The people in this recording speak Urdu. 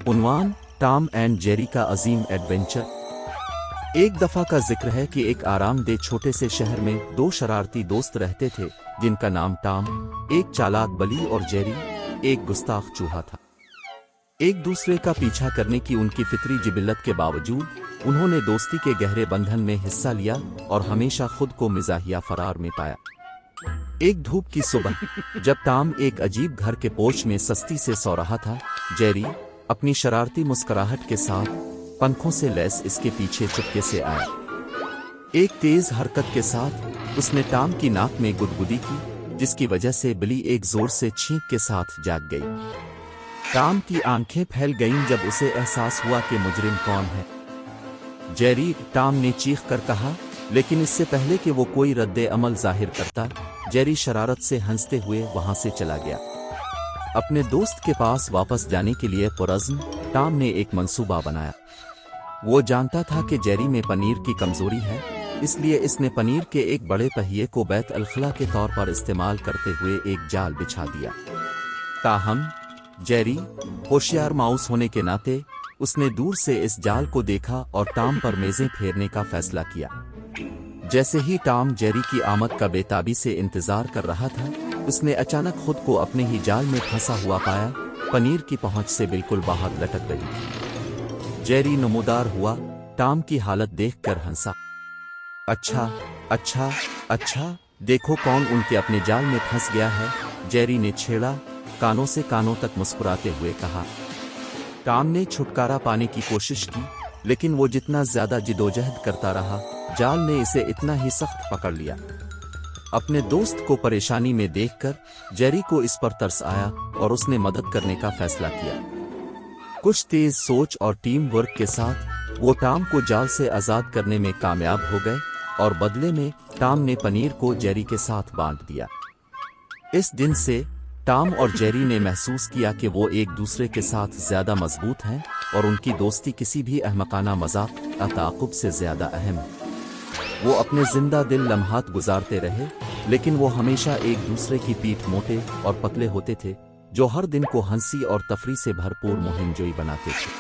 عنوان ٹام اینڈ جیری کا عظیم ایڈونچر۔ ایک دفعہ کا ذکر ہے کہ ایک آرام دہ چھوٹے سے شہر میں دو شرارتی دوست رہتے تھے جن کا نام ٹام، ایک چالاک بلی، اور جیری، ایک گستاخ چوہا تھا۔ ایک دوسرے کا پیچھا کرنے کی ان کی فطری جبلت کے باوجود انہوں نے دوستی کے گہرے بندھن میں حصہ لیا اور ہمیشہ خود کو مزاحیہ فرار میں پایا۔ ایک دھوپ کی صبح جب ٹام ایک عجیب گھر کے پوچھ میں سستی سے سو رہا تھا، جیری اپنی شرارتی مسکراہٹ کے ساتھ پنکھوں سے لیس اس کے پیچھے چپکے سے آیا۔ ایک تیز حرکت کے ساتھ اس نے ٹام کی ناک میں گدگدی کی، جس کی وجہ سے بلی ایک زور سے چھینک کے ساتھ جاگ گئی۔ ٹام کی آنکھیں پھیل گئیں جب اسے احساس ہوا کہ مجرم کون ہے۔ جیری، ٹام نے چیخ کر کہا، لیکن اس سے پہلے کہ وہ کوئی رد عمل ظاہر کرتا، جیری شرارت سے ہنستے ہوئے وہاں سے چلا گیا۔ اپنے دوست کے پاس واپس جانے کے لیے پرعزم ٹام نے ایک منصوبہ بنایا۔ وہ جانتا تھا کہ جیری میں پنیر کی کمزوری ہے، اس لیے اس نے پنیر کے ایک بڑے پہیے کو بیت الخلا کے طور پر استعمال کرتے ہوئے ایک جال بچھا دیا۔ تاہم جیری، ہوشیار ماؤس ہونے کے ناطے، اس نے دور سے اس جال کو دیکھا اور ٹام پر میزیں پھیرنے کا فیصلہ کیا۔ جیسے ہی ٹام جیری کی آمد کا بے تابی سے انتظار کر رہا تھا، اس نے اچانک خود کو اپنے ہی جال میں پھنسا ہوا پایا، پنیر کی پہنچ سے بالکل باہر لٹک رہی تھی۔ جیری نمودار ہوا، ٹام کی حالت دیکھ کر ہنسا۔ اچھا اچھا اچھا، دیکھو کون ان کے اپنے جال میں پھنس گیا ہے، جیری نے چھیڑا، کانوں سے کانوں تک مسکراتے ہوئے کہا۔ ٹام نے چھٹکارا پانے کی کوشش کی، لیکن وہ جتنا زیادہ جدوجہد کرتا رہا، جال نے اسے اتنا ہی سخت پکڑ لیا۔ اپنے دوست کو پریشانی میں دیکھ کر جیری کو اس پر ترس آیا اور اس نے مدد کرنے کا فیصلہ کیا۔ کچھ تیز سوچ اور ٹیم ورک کے ساتھ وہ ٹام کو جال سے آزاد کرنے میں کامیاب ہو گئے، اور بدلے میں ٹام نے پنیر کو جیری کے ساتھ باندھ دیا۔ اس دن سے ٹام اور جیری نے محسوس کیا کہ وہ ایک دوسرے کے ساتھ زیادہ مضبوط ہیں، اور ان کی دوستی کسی بھی احمقانہ مذاق یا تعاقب سے زیادہ اہم ہے۔ وہ اپنے زندہ دل لمحات گزارتے رہے، لیکن وہ ہمیشہ ایک دوسرے کی پیٹھ موٹے اور پتلے ہوتے تھے، جو ہر دن کو ہنسی اور تفریح سے بھرپور مہم جوئی بناتے تھے۔